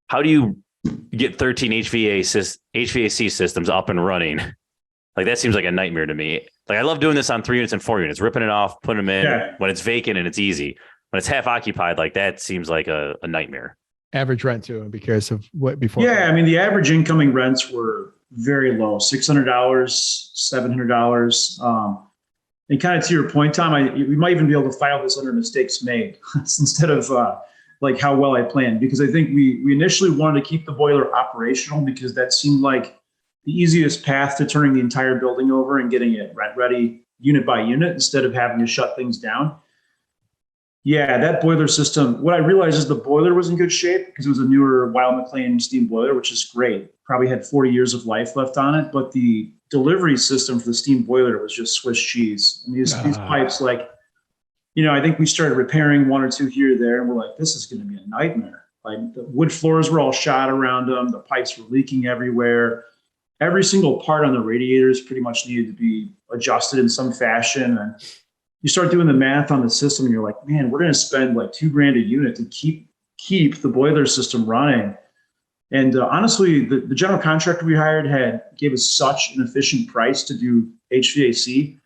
how do you get 13 HVAC systems up and running? Like that seems like a nightmare to me. Like I love doing this on 3 units and 4 units, ripping it off, putting them in when it's vacant and it's easy. When it's half occupied, like that seems like a nightmare. Average rent too. I'd be curious of what before. Yeah, I mean the average incoming rents were very low, $600, $700. And kind of to your point, Tom, we might even be able to file this under mistakes made instead of like how well I planned, because I think we initially wanted to keep the boiler operational because that seemed like the easiest path to turning the entire building over and getting it rent ready unit by unit instead of having to shut things down. Yeah, that boiler system, what I realized is the boiler was in good shape because it was a newer 𝗏𝗏𝗃 steam boiler, which is great. Probably had 40 years of life left on it, but the delivery system for the steam boiler was just Swiss cheese. And these pipes, like, I think we started repairing 1 or 2 here or there, and we're like, this is going to be a nightmare. Like the wood floors were all shot around them. The pipes were leaking everywhere. Every single part on the radiators pretty much needed to be adjusted in some fashion. And you start doing the math on the system and you're like, man, we're going to spend like $2,000 a unit to keep the boiler system running. And honestly, the general contractor we hired gave us such an efficient price to do HVAC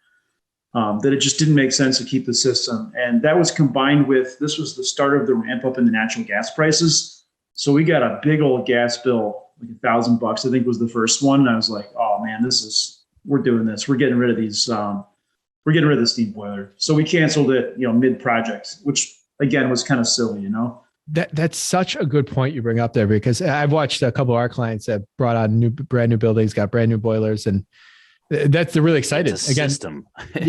that it just didn't make sense to keep the system. And that was combined with, this was the start of the ramp up in the natural gas prices. So we got a big old gas bill, like $1,000, I think was the first one. And I was like, oh man, we're doing this. We're getting rid of these, we're getting rid of the steam boiler. So we canceled it, mid-project, which again was kind of silly, That's such a good point you bring up there, because I've watched a couple of our clients that brought on brand new buildings, got brand new boilers, and they're really excited. Again, system.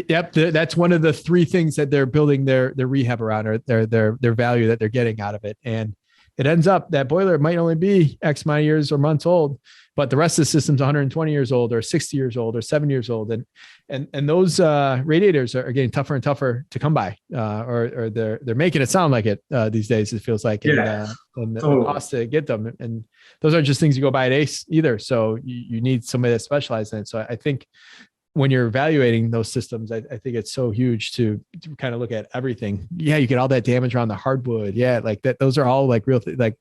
Yep, that's one of the 3 things that they're building their rehab around, or their value that they're getting out of it. And it ends up that boiler might only be X amount of years or months old, but the rest of the system's 120 years old or 60 years old or 7 years old. And those radiators are getting tougher and tougher to come by, or they're making it sound like it these days, it feels like. Yeah. And the cost to get them. And those aren't just things you go buy at Ace either. So you need somebody that specializes in it. So I think when you're evaluating those systems, I think it's so huge to kind of look at everything. Yeah, you get all that damage around the hardwood. Yeah, like that. Those are all like real like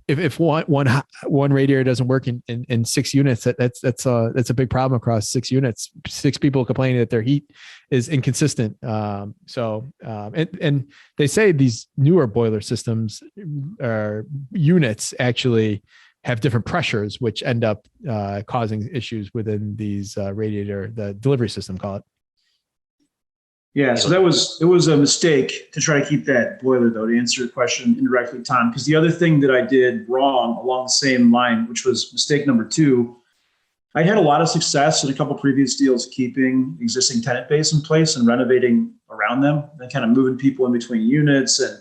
if one radiator doesn't work in 6 units, that's a big problem across 6 units. 6 people complaining that their heat is inconsistent. And they say these newer boiler systems or units actually have different pressures, which end up causing issues within these the delivery system, call it. Yeah, so it was a mistake to try to keep that boiler, though, to answer your question indirectly, Tom, because the other thing that I did wrong along the same line, which was mistake number 2, I had a lot of success in a couple previous deals keeping existing tenant base in place and renovating around them and kind of moving people in between units. And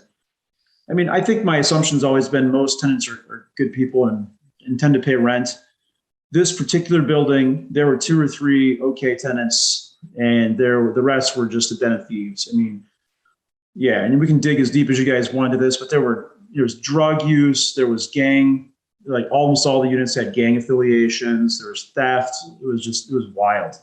I mean, I think my assumption has always been most tenants are good people and intend to pay rent. This particular building, there were 2 or 3 okay tenants, and the rest were just a den of thieves. I mean, yeah, and we can dig as deep as you guys want into this, but there was drug use, there was gang, like almost all the units had gang affiliations, there was theft. It was wild.